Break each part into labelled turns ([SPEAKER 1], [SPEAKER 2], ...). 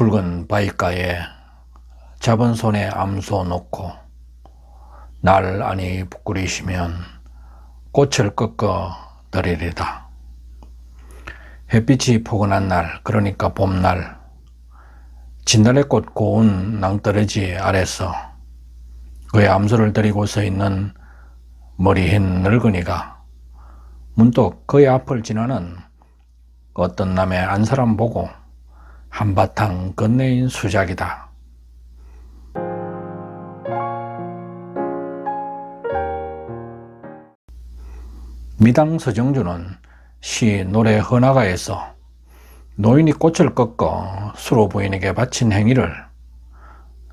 [SPEAKER 1] 붉은 바위가에 잡은 손에 암소 놓고 날 아니 부끄리시면 꽃을 꺾어 드리리다. 햇빛이 포근한 날, 그러니까 봄날, 진달래꽃 고운 낭떠러지 아래서 그의 암소를 들이고 서 있는 머리 흰 늙은이가 문득 그의 앞을 지나는 어떤 남의 안사람 보고 한바탕 건네인 수작이다. 미당 서정주는 시 노래 헌화가에서 노인이 꽃을 꺾어 수로 부인에게 바친 행위를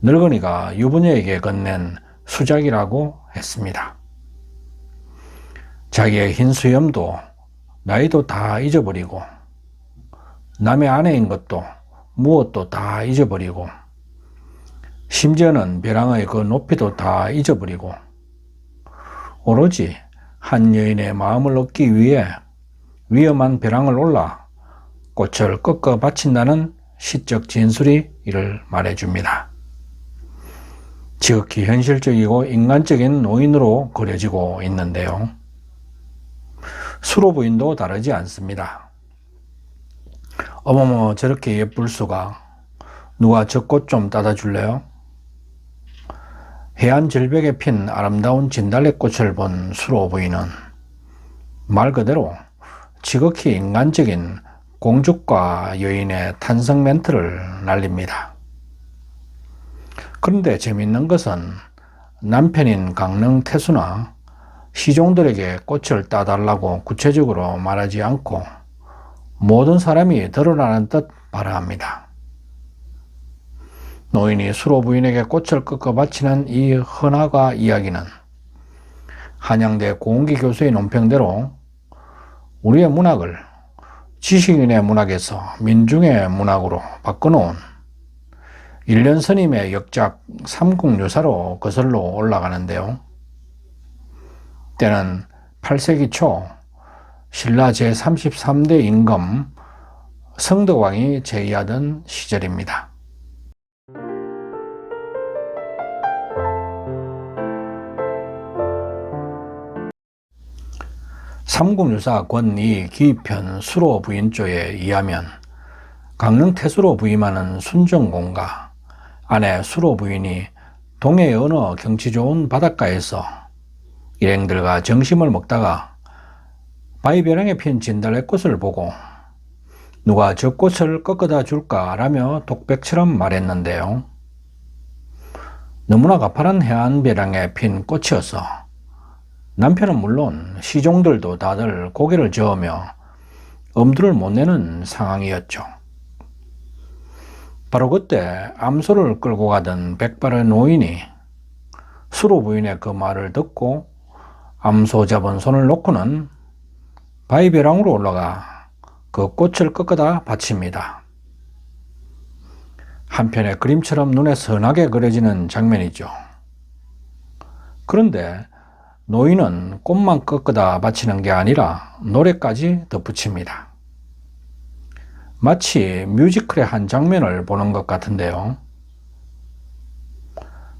[SPEAKER 1] 늙은이가 유부녀에게 건넨 수작이라고 했습니다. 자기의 흰 수염도 나이도 다 잊어버리고 남의 아내인 것도 무엇도 다 잊어버리고 심지어는 벼랑의 그 높이도 다 잊어버리고 오로지 한 여인의 마음을 얻기 위해 위험한 벼랑을 올라 꽃을 꺾어 바친다는 시적 진술이 이를 말해줍니다. 지극히 현실적이고 인간적인 노인으로 그려지고 있는데요. 수로 부인도 다르지 않습니다. 어머머, 저렇게 예쁠 수가. 누가 저 꽃 좀 따다 줄래요? 해안 절벽에 핀 아름다운 진달래꽃을 본 수로 부인은 말 그대로 지극히 인간적인 공주과 여인의 탄성 멘트를 날립니다. 그런데 재미있는 것은 남편인 강릉 태수나 시종들에게 꽃을 따달라고 구체적으로 말하지 않고 모든 사람이 들으라는 듯 발화합니다. 노인이 수로 부인에게 꽃을 꺾어 바치는 이 헌화가 이야기는 한양대 고운기 교수의 논평대로 우리의 문학을 지식인의 문학에서 민중의 문학으로 바꿔놓은 일련 스님의 역작 삼국유사로 거슬러 올라가는데요. 때는 8세기 초 신라 제33대 임금 성덕왕이 제위하던 시절입니다. 삼국유사 권2 기편 수로 부인조에 의하면 강릉 태수로 부임하는 순정공과 아내 수로 부인이 동해의 어느 경치 좋은 바닷가에서 일행들과 점심을 먹다가 바위벼랑에 핀 진달래꽃을 보고 누가 저 꽃을 꺾어다 줄까라며 독백처럼 말했는데요. 너무나 가파른 해안벼랑에 핀 꽃이어서 남편은 물론 시종들도 다들 고개를 저으며 엄두를 못 내는 상황이었죠. 바로 그때 암소를 끌고 가던 백발의 노인이 수로 부인의 그 말을 듣고 암소 잡은 손을 놓고는 바위벼랑으로 올라가 그 꽃을 꺾어다 바칩니다. 한편의 그림처럼 눈에 선하게 그려지는 장면이죠. 그런데 노인은 꽃만 꺾어다 바치는 게 아니라 노래까지 덧붙입니다. 마치 뮤지컬의 한 장면을 보는 것 같은데요.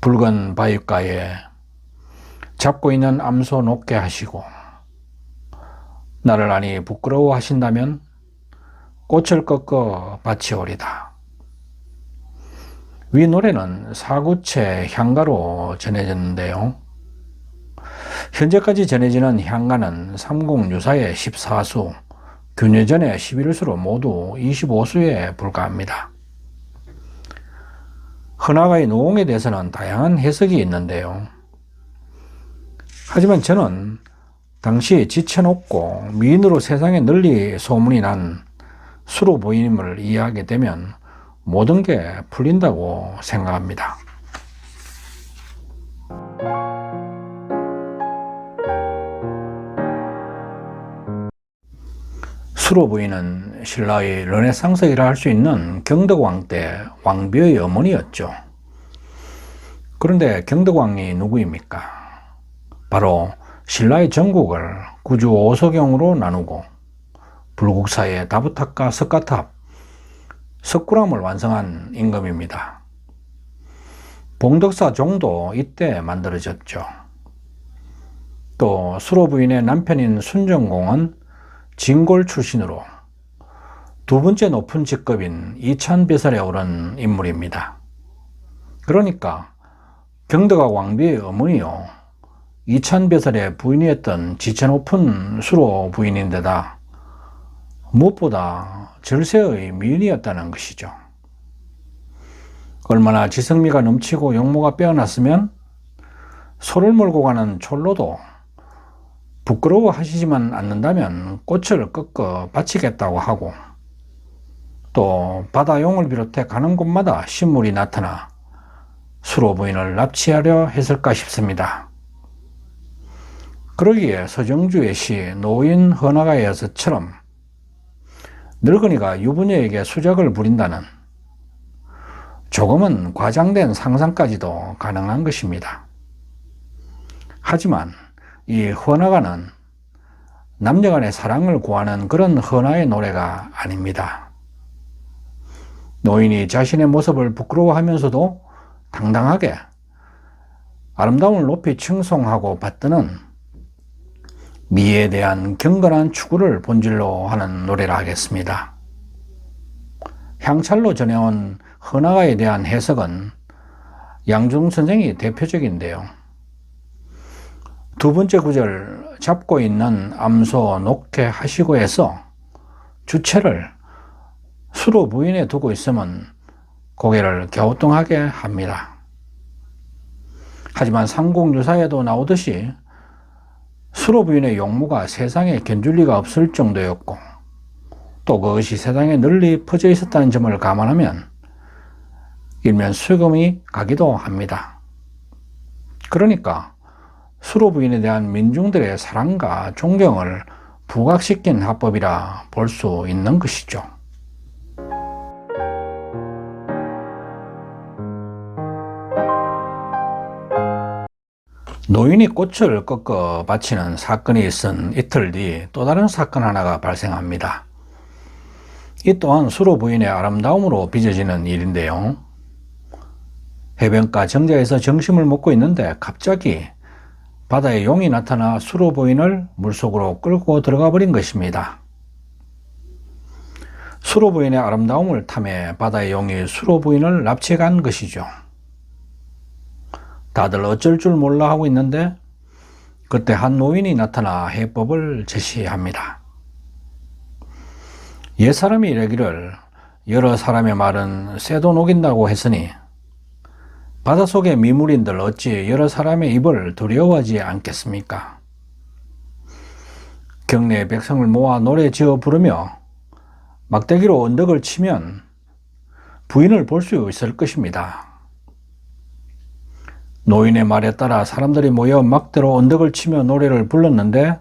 [SPEAKER 1] 붉은 바위가에 잡고 있는 암소 놓게 하시고 나를 아니 부끄러워 하신다면 꽃을 꺾어 바치오리다. 위 노래는 사구체 향가로 전해졌는데요. 현재까지 전해지는 향가는 삼국유사의 14수, 균예전의 11수로 모두 25수에 불과합니다. 헌화가의 노홍에 대해서는 다양한 해석이 있는데요. 하지만 저는 당시 지쳐놓고 미인으로 세상에 널리 소문이 난 수로 부인임을 이해하게 되면 모든 게 풀린다고 생각합니다. 수로 부인은 신라의 르네상스이라 할 수 있는 경덕왕 때 왕비의 어머니였죠. 그런데 경덕왕이 누구입니까? 바로 신라의 전국을 구주 5서경으로 나누고 불국사의 다부탑과 석가탑, 석굴암을 완성한 임금입니다. 봉덕사 종도 이때 만들어졌죠. 또 수로 부인의 남편인 순정공은 진골 출신으로 두 번째 높은 직급인 이찬배설에 오른 인물입니다. 그러니까 경덕과 왕비의 어머니요, 이찬배설의 부인이었던 지체 높은 수로 부인인데다 무엇보다 절세의 미인이었다는 것이죠. 얼마나 지성미가 넘치고 용모가 빼어났으면 소를 몰고 가는 촐로도 부끄러워하시지만 않는다면 꽃을 꺾어 바치겠다고 하고, 또 바다용을 비롯해 가는 곳마다 신물이 나타나 수로 부인을 납치하려 했을까 싶습니다. 그러기에 서정주의 시 노인 헌화가에서처럼 늙은이가 유부녀에게 수작을 부린다는 조금은 과장된 상상까지도 가능한 것입니다. 하지만 이 헌화가는 남녀간의 사랑을 구하는 그런 헌화의 노래가 아닙니다. 노인이 자신의 모습을 부끄러워하면서도 당당하게 아름다움을 높이 칭송하고 받드는 미에 대한 경건한 추구를 본질로 하는 노래라 하겠습니다. 향찰로 전해온 헌화가에 대한 해석은 양중 선생이 대표적인데요. 두 번째 구절 잡고 있는 암소 녹회 하시고에서 주체를 수로 부인에 두고 있으면 고개를 갸우뚱하게 합니다. 하지만 삼국유사에도 나오듯이 수로 부인의 용모가 세상에 견줄 리가 없을 정도였고, 또 그것이 세상에 널리 퍼져 있었다는 점을 감안하면 일면 수금이 가기도 합니다. 그러니까 수로 부인에 대한 민중들의 사랑과 존경을 부각시킨 화법이라 볼 수 있는 것이죠. 노인이 꽃을 꺾어 바치는 사건이 있은 이틀 뒤 또 다른 사건 하나가 발생합니다. 이 또한 수로 부인의 아름다움으로 빚어지는 일인데요. 해변가 정자에서 점심을 먹고 있는데 갑자기 바다에 용이 나타나 수로 부인을 물속으로 끌고 들어가 버린 것입니다. 수로 부인의 아름다움을 탐해 바다의 용이 수로 부인을 납치간 것이죠. 다들 어쩔 줄 몰라 하고 있는데 그때 한 노인이 나타나 해법을 제시합니다. 옛사람이 이르기를 여러 사람의 말은 쇠도 녹인다고 했으니 바닷속의 미물인들 어찌 여러 사람의 입을 두려워하지 않겠습니까? 경내의 백성을 모아 노래 지어 부르며 막대기로 언덕을 치면 부인을 볼 수 있을 것입니다. 노인의 말에 따라 사람들이 모여 막대로 언덕을 치며 노래를 불렀는데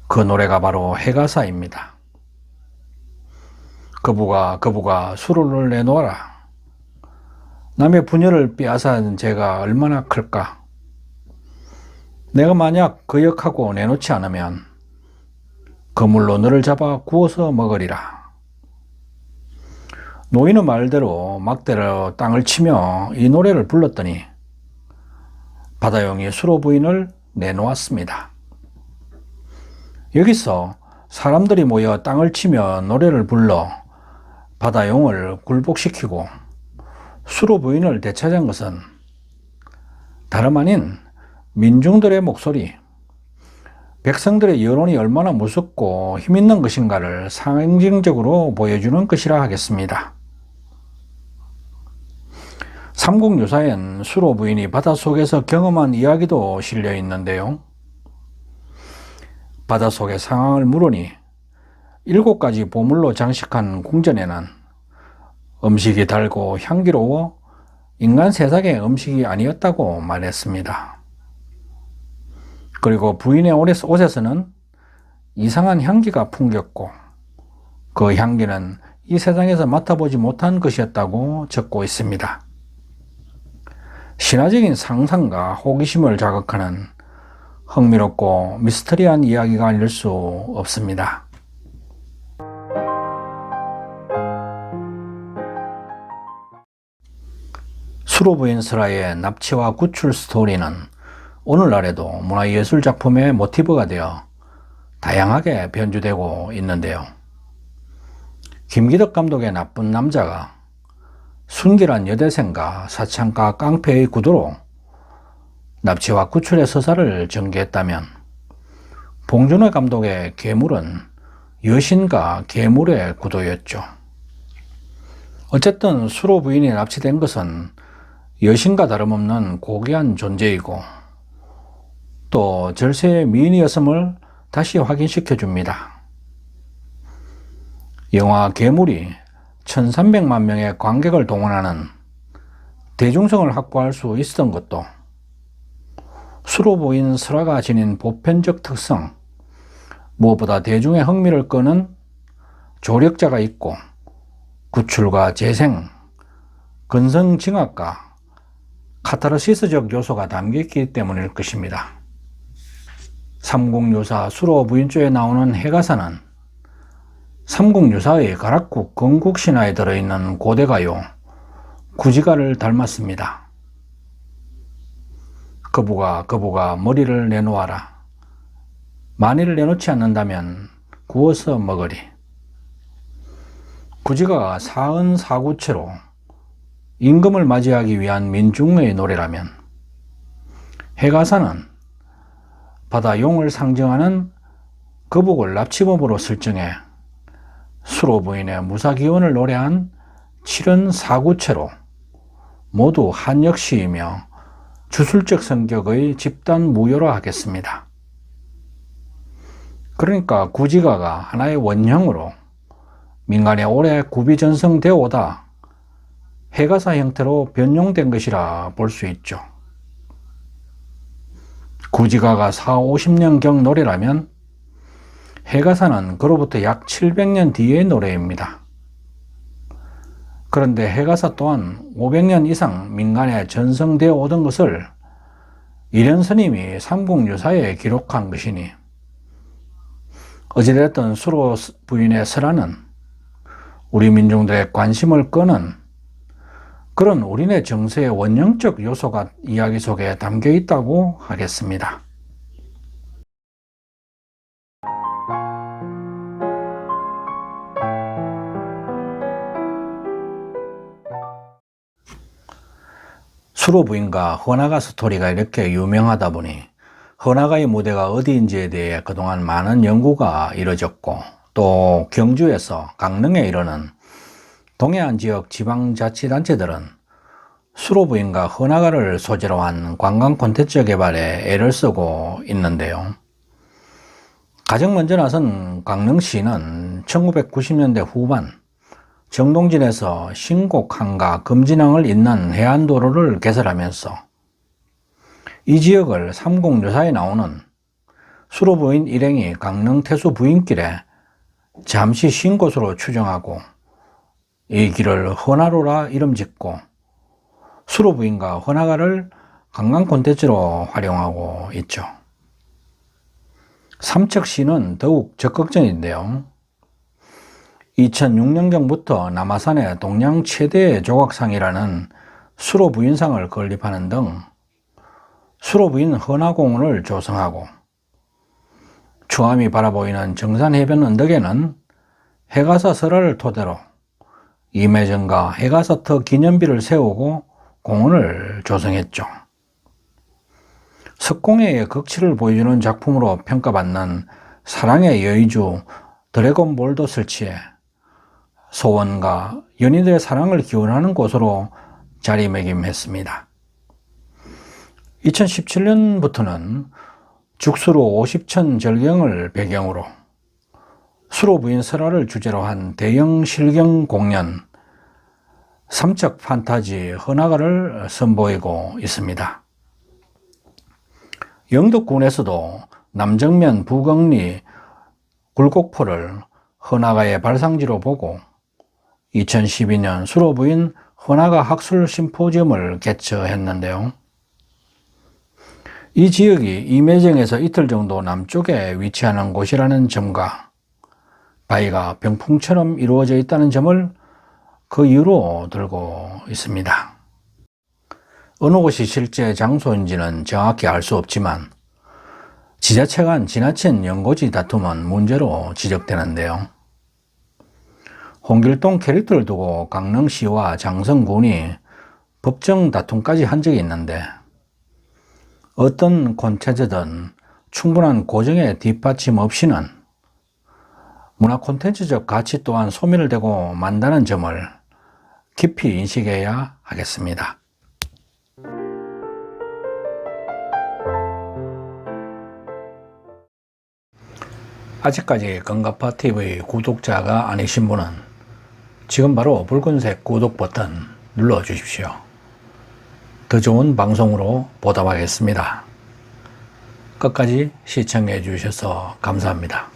[SPEAKER 1] 그 노래가 바로 해가사입니다. 거부가 수로를 내놓아라. 남의 부녀를 빼앗은 죄가 얼마나 클까? 내가 만약 거역하고 내놓지 않으면 그물로 너를 잡아 구워서 먹으리라. 노인의 말대로 막대로 땅을 치며 이 노래를 불렀더니 바다용이 수로 부인을 내놓았습니다. 여기서 사람들이 모여 땅을 치며 노래를 불러 바다용을 굴복시키고 수로 부인을 되찾은 것은 다름 아닌 민중들의 목소리, 백성들의 여론이 얼마나 무섭고 힘있는 것인가를 상징적으로 보여주는 것이라 하겠습니다. 삼국유사엔 수로 부인이 바닷속에서 경험한 이야기도 실려 있는데요. 바닷속의 상황을 물으니 7가지 보물로 장식한 궁전에는 음식이 달고 향기로워 인간 세상의 음식이 아니었다고 말했습니다. 그리고 부인의 옷에서는 이상한 향기가 풍겼고 그 향기는 이 세상에서 맡아보지 못한 것이었다고 적고 있습니다. 신화적인 상상과 호기심을 자극하는 흥미롭고 미스터리한 이야기가 아닐 수 없습니다. 수로 부인 설화의 납치와 구출 스토리는 오늘날에도 문화예술 작품의 모티브가 되어 다양하게 변주되고 있는데요. 김기덕 감독의 나쁜 남자가 순결한 여대생과 사창가 깡패의 구도로 납치와 구출의 서사를 전개했다면, 봉준호 감독의 괴물은 여신과 괴물의 구도였죠. 어쨌든 수로 부인이 납치된 것은 여신과 다름없는 고귀한 존재이고 또 절세의 미인이었음을 다시 확인시켜 줍니다. 영화 괴물이 1300만 명의 관객을 동원하는 대중성을 확보할 수 있었던 것도 수로 부인 설화가 지닌 보편적 특성, 무엇보다 대중의 흥미를 끄는 조력자가 있고 구출과 재생, 근성징악과 카타르시스적 요소가 담겨있기 때문일 것입니다. 삼국유사 수로 부인조에 나오는 해가사는 삼국유사의 가락국 건국신화에 들어있는 고대가요 구지가를 닮았습니다. 거부가 머리를 내놓아라. 만일 내놓지 않는다면 구워서 먹으리. 구지가가 사은사구체로 임금을 맞이하기 위한 민중의 노래라면, 해가사는 바다용을 상징하는 거북을 납치범으로 설정해 수로 부인의 무사기원을 노래한 칠은사구체로 모두 한역시이며 주술적 성격의 집단 무효라 하겠습니다. 그러니까 구지가가 하나의 원형으로 민간에 오래 구비전성되어 오다 해가사 형태로 변용된 것이라 볼 수 있죠. 구지가가 450년경 노래라면 해가사는 그로부터 약 700년 뒤의 노래입니다. 그런데 해가사 또한 500년 이상 민간에 전성되어 오던 것을 이련스님이 삼국유사에 기록한 것이니, 어찌됐든 수로 부인의 설화는 우리 민중들의 관심을 끄는 그런 우리네 정서의 원형적 요소가 이야기 속에 담겨 있다고 하겠습니다. 수로 부인과 헌화가 스토리가 이렇게 유명하다 보니 헌화가의 무대가 어디인지에 대해 그동안 많은 연구가 이루어졌고, 또 경주에서 강릉에 이르는 동해안 지역 지방자치단체들은 수로 부인과 헌화가를 소재로 한 관광 콘텐츠 개발에 애를 쓰고 있는데요. 가장 먼저 나선 강릉시는 1990년대 후반 정동진에서 신곡항과 금진항을 잇는 해안도로를 개설하면서 이 지역을 삼국유사에 나오는 수로 부인 일행이 강릉 태수 부인길에 잠시 쉰 곳으로 추정하고 이 길을 헌화로라 이름 짓고 수로 부인과 헌화가를 관광 콘텐츠로 활용하고 있죠. 삼척시는 더욱 적극적인데요. 2006년경부터 남아산에 동양 최대의 조각상이라는 수로 부인상을 건립하는 등 수로 부인 헌화공원을 조성하고, 추암이 바라보이는 정산해변 언덕에는 해가사 설화를 토대로 임해전과 해가사터 기념비를 세우고 공원을 조성했죠. 석공예의 극치를 보여주는 작품으로 평가받는 사랑의 여의주 드래곤볼도 설치해 소원과 연인들의 사랑을 기원하는 곳으로 자리매김했습니다. 2017년부터는 죽수로 50천 절경을 배경으로 수로 부인 설화를 주제로 한 대형 실경 공연 삼척 판타지 헌화가를 선보이고 있습니다. 영덕군에서도 남정면 부곡리 굴곡포를 헌화가의 발상지로 보고 2012년 수로 부인 헌화가 학술 심포지엄을 개최했는데요. 이 지역이 임해정에서 이틀 정도 남쪽에 위치하는 곳이라는 점과 바위가 병풍처럼 이루어져 있다는 점을 그 이유로 들고 있습니다. 어느 곳이 실제 장소인지는 정확히 알 수 없지만 지자체 간 지나친 연고지 다툼은 문제로 지적되는데요. 홍길동 캐릭터를 두고 강릉시와 장성군이 법정 다툼까지 한 적이 있는데 어떤 콘텐츠든 충분한 고정의 뒷받침 없이는 문화 콘텐츠적 가치 또한 소멸되고 만다는 점을 깊이 인식해야 하겠습니다. 아직까지 건가파TV 구독자가 아니신 분은 지금 바로 붉은색 구독 버튼 눌러주십시오. 더 좋은 방송으로 보답하겠습니다. 끝까지 시청해 주셔서 감사합니다.